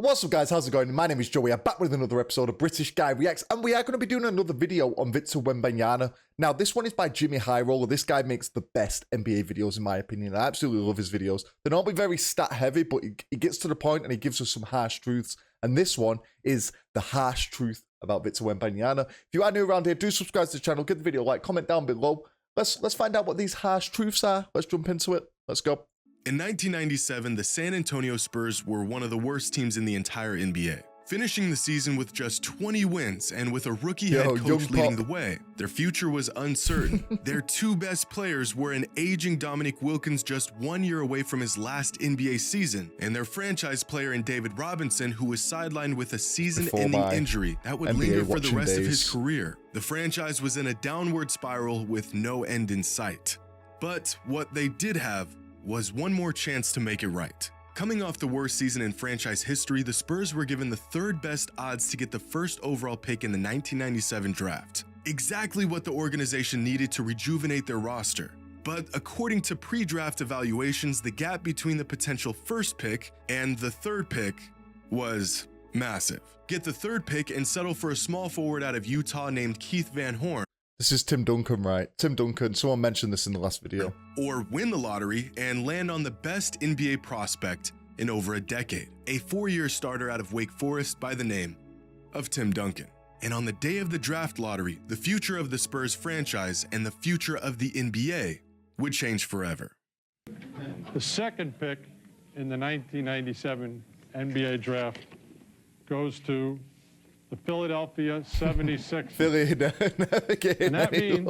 What's up guys, how's it going? My name is Joey, I'm back with another episode of British Guy Reacts, and we are going to be doing another video on Victor Wembanyama. Now this one is by Jimmy Highroller. This guy makes the best NBA videos in my opinion. I absolutely love his videos. They're not very stat heavy, but he gets to the point and he gives us some harsh truths. And this one is the harsh truth about Victor Wembanyama. If you are new around here, do subscribe to the channel, give the video a like, comment down below. Let's find out what these harsh truths are. Let's jump into it. Let's go. In 1997, the San Antonio Spurs were one of the worst teams in the entire NBA, finishing the season with just 20 wins and with a rookie head coach leading the way. Their future was uncertain. Their two best players were an aging Dominique Wilkins just 1 year away from his last NBA season, and their franchise player in David Robinson, who was sidelined with a season-ending injury that would linger for the rest of his career. The franchise was in a downward spiral with no end in sight. But what they did have was one more chance to make it right. Coming off the worst season in franchise history, the Spurs were given the third best odds to get the first overall pick in the 1997 draft. Exactly what the organization needed to rejuvenate their roster. But according to pre-draft evaluations, the gap between the potential first pick and the third pick was massive. Get the third pick and settle for a small forward out of Utah named Keith Van Horn. This is Tim Duncan, right? Tim Duncan, someone mentioned this in the last video. Or win the lottery and land on the best NBA prospect in over a decade, a 4-year starter out of Wake Forest by the name of Tim Duncan. And on the day of the draft lottery, the future of the Spurs franchise and the future of the NBA would change forever. The second pick in the 1997 NBA draft goes to the Philadelphia 76ers. Philly, and that means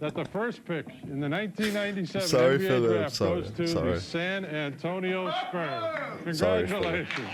that the first pick in the 1997 NBA draft goes to the San Antonio Spurs. Congratulations.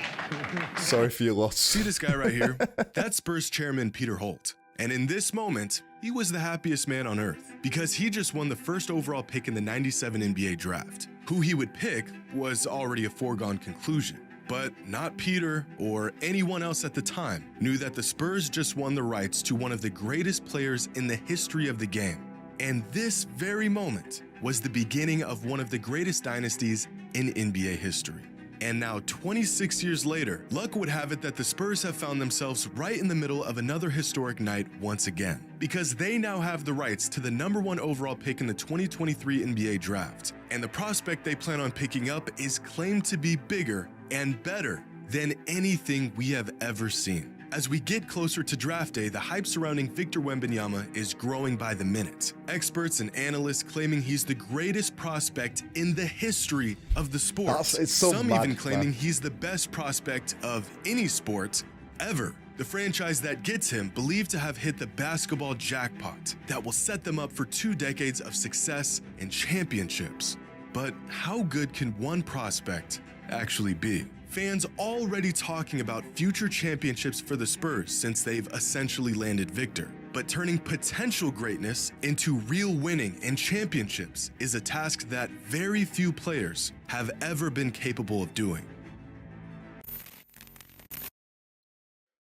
Sorry for your loss. See this guy right here? That's Spurs chairman Peter Holt. And in this moment, he was the happiest man on earth because he just won the first overall pick in the 97 NBA draft. Who he would pick was already a foregone conclusion. But not Peter or anyone else at the time knew that the Spurs just won the rights to one of the greatest players in the history of the game. And this very moment was the beginning of one of the greatest dynasties in NBA history. And now 26 years later, luck would have it that the Spurs have found themselves right in the middle of another historic night once again, because they now have the rights to the #1 overall pick in the 2023 NBA draft. And the prospect they plan on picking up is claimed to be bigger and better than anything we have ever seen. As we get closer to draft day, the hype surrounding Victor Wembanyama is growing by the minute. Experts and analysts claiming he's the greatest prospect in the history of the sport. Some even claiming he's the best prospect of any sport ever. The franchise that gets him believed to have hit the basketball jackpot that will set them up for 2 decades of success and championships. But how good can one prospect actually be? Fans already talking about future championships for the Spurs since they've essentially landed Victor. But turning potential greatness into real winning and championships is a task that very few players have ever been capable of doing.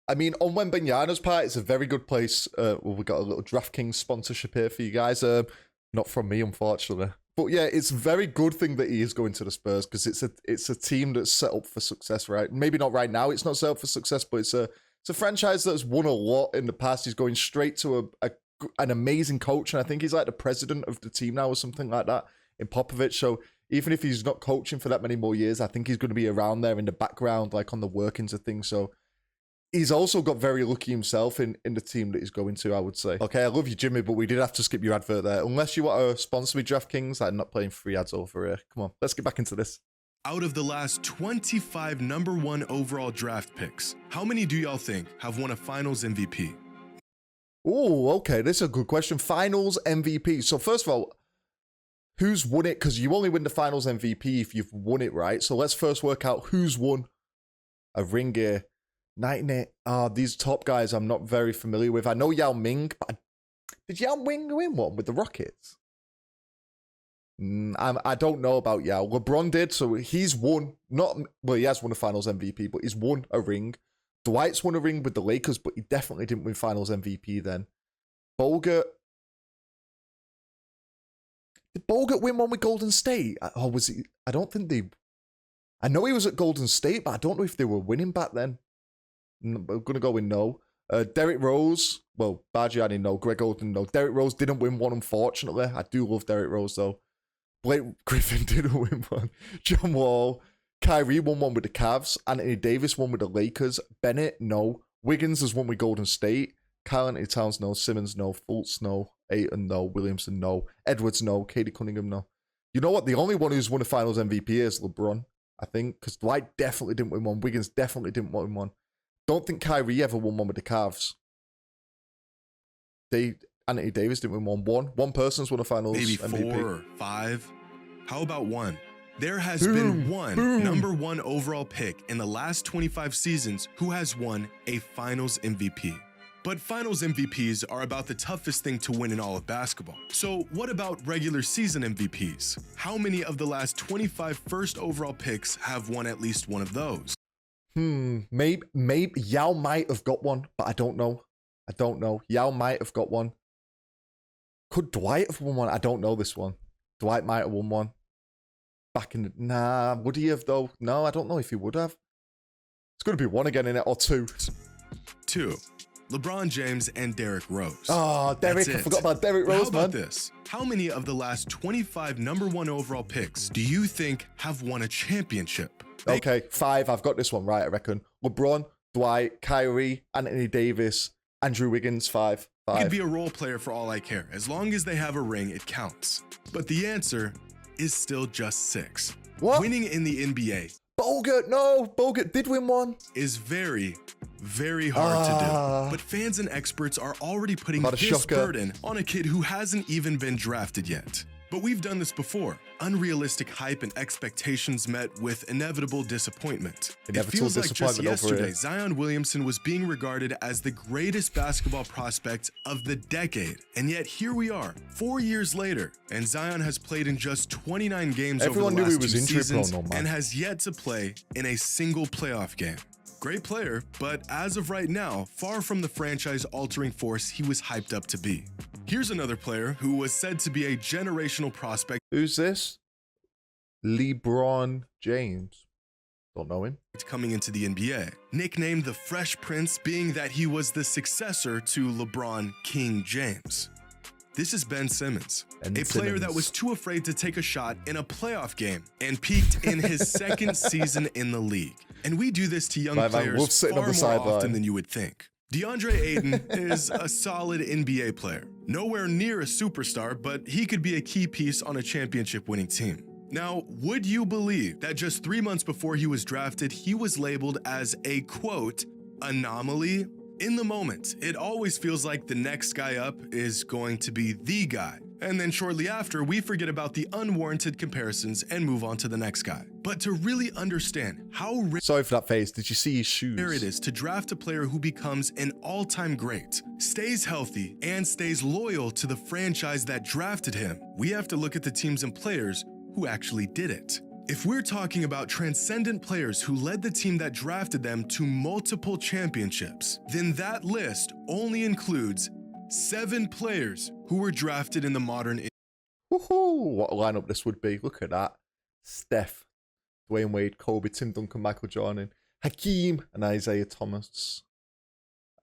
I mean, on Wembanyama's part, it's a very good place. Well, we got a little DraftKings sponsorship here for you guys. Not from me, unfortunately. But yeah, it's a very good thing that he is going to the Spurs because it's a team that's set up for success, right? Maybe not right now, it's not set up for success, but it's a franchise that's won a lot in the past. He's going straight to an amazing coach, and I think he's like the president of the team now or something like that in Popovich. So even if he's not coaching for that many more years, I think he's going to be around there in the background, like on the workings of things. So he's also got very lucky himself in the team that he's going to, I would say. Okay, I love you, Jimmy, but we did have to skip your advert there. Unless you want to sponsor me, DraftKings, I'm not playing free ads over here. Come on, let's get back into this. Out of the last 25 #1 overall draft picks, how many do y'all think have won a Finals MVP? Oh, okay, this is a good question. Finals MVP. So first of all, who's won it? Because you only win the Finals MVP if you've won it, right? So let's first work out who's won a ring here. 98. These top guys I'm not very familiar with. I know Yao Ming, but did Yao Ming win one with the Rockets? I don't know about Yao. LeBron did, so he's won. Well, he has won a Finals MVP, but he's won a ring. Dwight's won a ring with the Lakers, but he definitely didn't win Finals MVP then. Bogut. Did Bogut win one with Golden State? Or was he? I don't think they. I know he was at Golden State, but I don't know if they were winning back then. I'm going to go with no. Derrick Rose, well, Bargiani, no. Greg Oden, no. Derrick Rose didn't win one, unfortunately. I do love Derrick Rose, though. Blake Griffin didn't win one. John Wall. Kyrie won one with the Cavs. Anthony Davis won with the Lakers. Bennett, no. Wiggins has won with Golden State. Karl Anthony Towns, no. Simmons, no. Fultz, no. Ayton, no. Williamson, no. Edwards, no. Katie Cunningham, no. You know what? The only one who's won a Finals MVP is LeBron, I think, because Dwight definitely didn't win one. Wiggins definitely didn't win one. Don't think Kyrie ever won one with the Cavs. Anthony Davis didn't win one. One person's won a Finals maybe MVP. 4 or 5. How about one? There has been one number 1 overall pick in the last 25 seasons who has won a Finals MVP. But Finals MVPs are about the toughest thing to win in all of basketball. So what about regular season MVPs? How many of the last 25 first overall picks have won at least one of those? Maybe Yao might have got one, but I don't know. Yao might have got one. Could Dwight have won one? I don't know this one. Dwight might have won one. Back in the... Nah, would he have though? No, I don't know if he would have. It's going to be one again in it, or 2. 2. LeBron James and Derrick Rose. Oh, Derrick. I forgot about Derrick Rose, How about this? How many of the last 25 number 1 overall picks do you think have won a championship? Okay, 5. I've got this one right, I reckon. LeBron, Dwight, Kyrie, Anthony Davis, Andrew Wiggins, 5. You could be a role player for all I care. As long as they have a ring, it counts. But the answer is still just 6. What? Winning in the NBA. Bogut did win one. Is very, very hard to do. But fans and experts are already putting this burden on a kid who hasn't even been drafted yet. But we've done this before. Unrealistic hype and expectations met with inevitable disappointment. It feels like just yesterday, Zion Williamson was being regarded as the greatest basketball prospect of the decade. And yet here we are, 4 years later, and Zion has played in just 29 games over the last 2 seasons and has yet to play in a single playoff game. Great player, but as of right now, far from the franchise-altering force he was hyped up to be. Here's another player who was said to be a generational prospect. Who's this? LeBron James. Don't know him. Coming into the NBA. Nicknamed the Fresh Prince, being that he was the successor to LeBron King James. This is Ben Simmons, a player that was too afraid to take a shot in a playoff game and peaked in his second season in the league. And we do this to young players far more often than you would think. DeAndre Ayton is a solid NBA player. Nowhere near a superstar, but he could be a key piece on a championship-winning team. Now, would you believe that just 3 months before he was drafted, he was labeled as a, quote, anomaly? In the moment, it always feels like the next guy up is going to be the guy. And then shortly after, we forget about the unwarranted comparisons and move on to the next guy. But to really understand how sorry for that face, did you see his shoes? Rare it is to draft a player who becomes an all-time great, stays healthy, and stays loyal to the franchise that drafted him, we have to look at the teams and players who actually did it. If we're talking about transcendent players who led the team that drafted them to multiple championships, then that list only includes 7 players who were drafted in the modern. Woohoo! What a lineup this would be. Look at that. Steph, Dwayne Wade, Kobe, Tim Duncan, Michael Jordan, Hakeem, and Isaiah Thomas.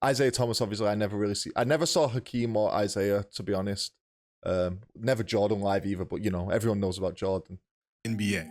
Isaiah Thomas, obviously, I never saw Hakeem or Isaiah, to be honest. Never Jordan live either, but you know, everyone knows about Jordan. NBA.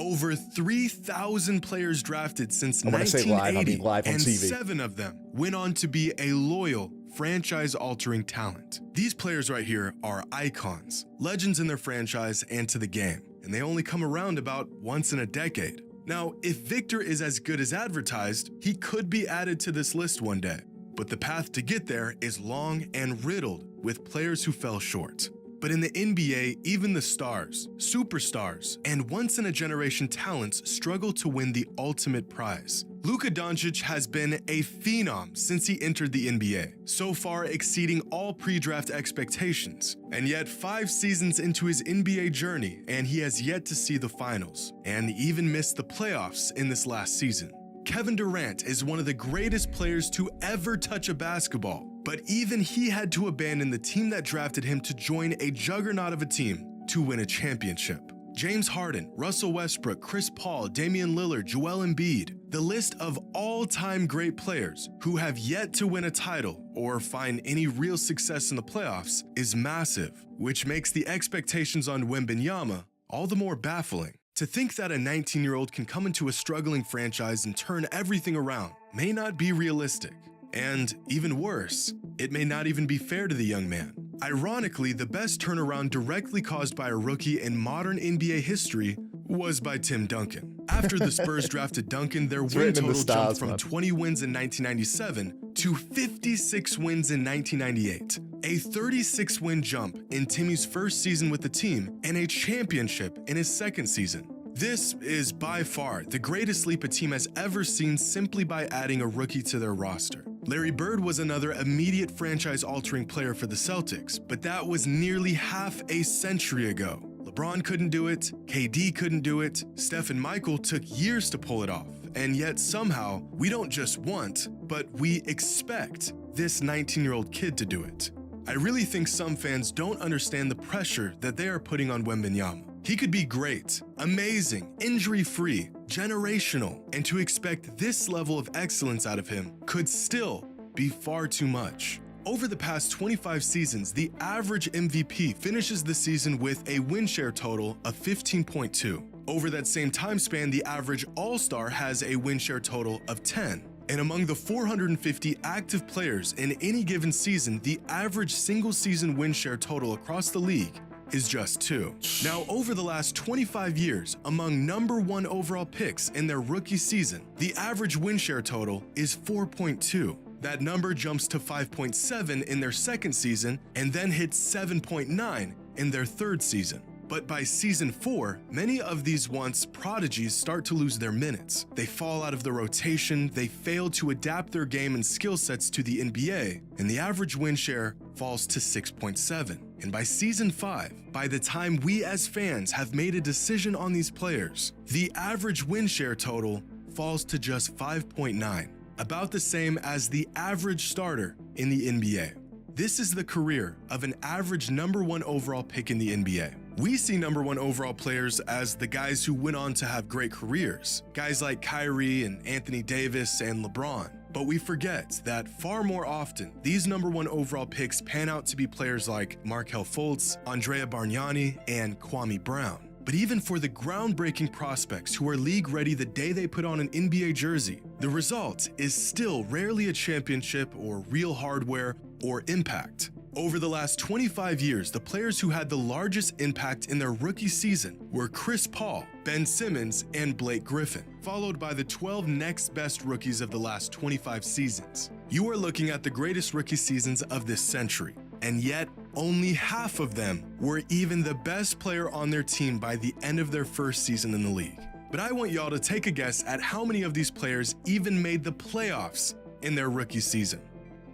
Over 3,000 players drafted since 1980, live on and TV. 7 of them went on to be a loyal, franchise-altering talent. These players right here are icons, legends in their franchise and to the game, and they only come around about once in a decade. Now, if Victor is as good as advertised, he could be added to this list one day, but the path to get there is long and riddled with players who fell short. But in the NBA, even the stars, superstars, and once-in-a-generation talents struggle to win the ultimate prize. Luka Doncic has been a phenom since he entered the NBA, so far exceeding all pre-draft expectations. And yet 5 seasons into his NBA journey, and he has yet to see the finals, and even missed the playoffs in this last season. Kevin Durant is one of the greatest players to ever touch a basketball, but even he had to abandon the team that drafted him to join a juggernaut of a team to win a championship. James Harden, Russell Westbrook, Chris Paul, Damian Lillard, Joel Embiid. The list of all-time great players who have yet to win a title or find any real success in the playoffs is massive, which makes the expectations on Wembanyama all the more baffling. To think that a 19-year-old can come into a struggling franchise and turn everything around may not be realistic. And even worse, it may not even be fair to the young man. Ironically, the best turnaround directly caused by a rookie in modern NBA history was by Tim Duncan. After the Spurs drafted Duncan, their win total jumped from 20 wins in 1997 to 56 wins in 1998. A 36-win jump in Timmy's first season with the team and a championship in his second season. This is by far the greatest leap a team has ever seen simply by adding a rookie to their roster. Larry Bird was another immediate franchise-altering player for the Celtics, but that was nearly half a century ago. LeBron couldn't do it, KD couldn't do it, Steph and Michael took years to pull it off, and yet somehow we don't just want, but we expect this 19-year-old kid to do it. I really think some fans don't understand the pressure that they are putting on Wembanyama. He could be great, amazing, injury-free, generational, and to expect this level of excellence out of him could still be far too much. Over the past 25 seasons, the average MVP finishes the season with a win share total of 15.2. Over that same time span, the average All-Star has a win share total of 10. And among the 450 active players in any given season, the average single-season win share total across the league is just 2. Now, over the last 25 years, among number 1 overall picks in their rookie season, the average win share total is 4.2. That number jumps to 5.7 in their second season and then hits 7.9 in their third season. But by season 4, many of these once prodigies start to lose their minutes. They fall out of the rotation, they fail to adapt their game and skill sets to the NBA, and the average win share falls to 6.7. And by season 5, by the time we as fans have made a decision on these players, the average win share total falls to just 5.9, about the same as the average starter in the NBA. This is the career of an average number 1 overall pick in the NBA. We see number 1 overall players as the guys who went on to have great careers, guys like Kyrie and Anthony Davis and LeBron. But we forget that far more often, these number 1 overall picks pan out to be players like Markelle Fultz, Andrea Bargnani, and Kwame Brown. But even for the groundbreaking prospects who are league ready the day they put on an NBA jersey, the result is still rarely a championship or real hardware or impact. Over the last 25 years, the players who had the largest impact in their rookie season were Chris Paul, Ben Simmons, and Blake Griffin, followed by the 12 next best rookies of the last 25 seasons. You are looking at the greatest rookie seasons of this century, and yet only half of them were even the best player on their team by the end of their first season in the league. But I want y'all to take a guess at how many of these players even made the playoffs in their rookie season.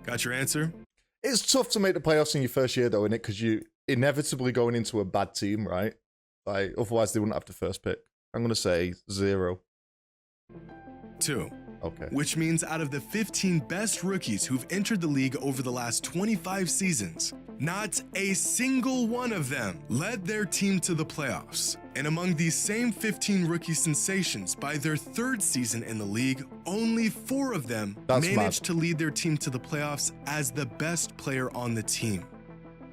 Got your answer? It's tough to make the playoffs in your first year, though, isn't it? Because you inevitably going into a bad team, right? Like, otherwise they wouldn't have the first pick. I'm going to say 0. 2. Okay. Which means out of the 15 best rookies who've entered the league over the last 25 seasons, not a single one of them led their team to the playoffs. And among these same 15 rookie sensations, by their third season in the league, only 4 of them managed to lead their team to the playoffs as the best player on the team.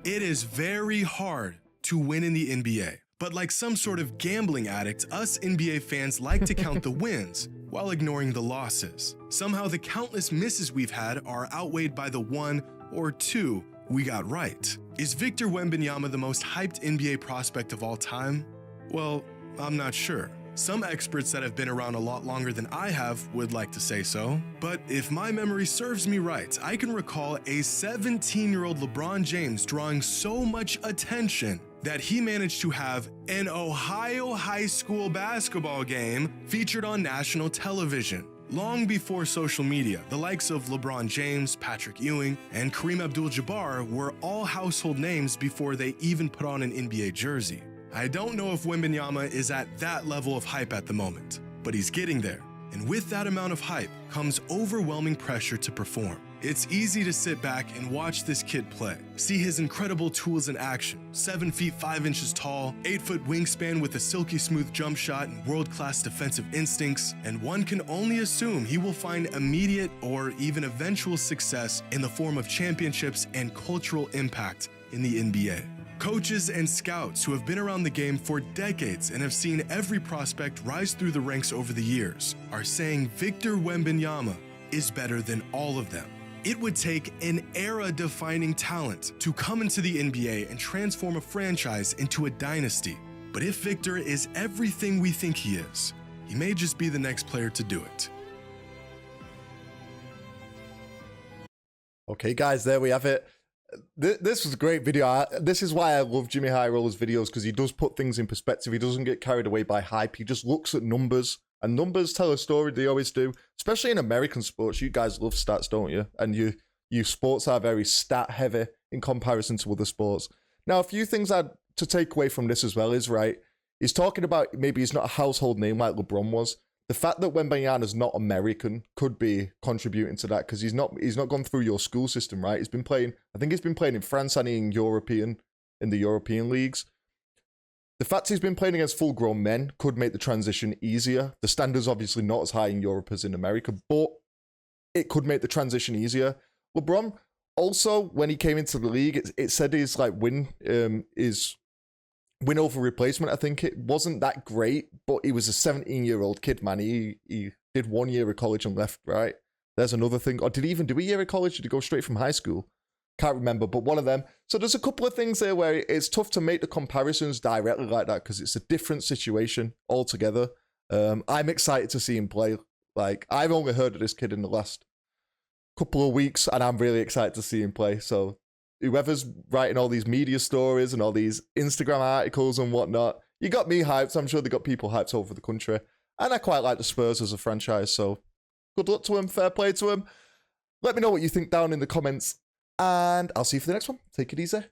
It is very hard to win in the NBA, but like some sort of gambling addict, us NBA fans like to count the wins while ignoring the losses. Somehow the countless misses we've had are outweighed by the 1 or 2 we got right. Is Victor Wembanyama the most hyped NBA prospect of all time? Well, I'm not sure. Some experts that have been around a lot longer than I have would like to say so. But if my memory serves me right, I can recall a 17-year-old LeBron James drawing so much attention that he managed to have an Ohio high school basketball game featured on national television. Long before social media, the likes of LeBron James, Patrick Ewing, and Kareem Abdul-Jabbar were all household names before they even put on an NBA jersey. I don't know if Wembanyama is at that level of hype at the moment, but he's getting there. And with that amount of hype comes overwhelming pressure to perform. It's easy to sit back and watch this kid play. See his incredible tools in action. 7 feet 5 inches tall, 8-foot wingspan with a silky smooth jump shot and world-class defensive instincts, and one can only assume he will find immediate or even eventual success in the form of championships and cultural impact in the NBA. Coaches and scouts who have been around the game for decades and have seen every prospect rise through the ranks over the years are saying Victor Wembanyama is better than all of them. It would take an era-defining talent to come into the NBA and transform a franchise into a dynasty. But if Victor is everything we think he is, he may just be the next player to do it. Okay, guys, there we have it. This was a great video. This is why I love Jimmy High Roller's videos, because he does put things in perspective. He doesn't get carried away by hype. He just looks at numbers, and numbers tell a story. They always do, especially in American sports. You guys love stats, don't you? And you sports are very stat heavy in comparison to other sports. Now, a few things to take away from this as well is, right, he's talking about maybe he's not a household name like LeBron was. The fact that Wembanyama's not American could be contributing to that, because he's not gone through your school system, right? I think he's been playing in France and in the European leagues. The fact he's been playing against full-grown men could make the transition easier. The standard's obviously not as high in Europe as in America, but it could make the transition easier. LeBron, also, when he came into the league, it said his win over replacement, I think it wasn't that great, but he was a 17-year-old kid, man. He did 1 year of college and left, right? There's another thing. Or did he even do a year of college? Did he go straight from high school? Can't remember, but one of them. So there's a couple of things there where it's tough to make the comparisons directly like that, because it's a different situation altogether. I'm excited to see him play. I've only heard of this kid in the last couple of weeks, and I'm really excited to see him play. So whoever's writing all these media stories and all these Instagram articles and whatnot, you got me hyped. I'm sure they got people hyped over the country. And I quite like the Spurs as a franchise, so good luck to him. Fair play to him. Let me know what you think down in the comments, and I'll see you for the next one. Take it easy. Peace.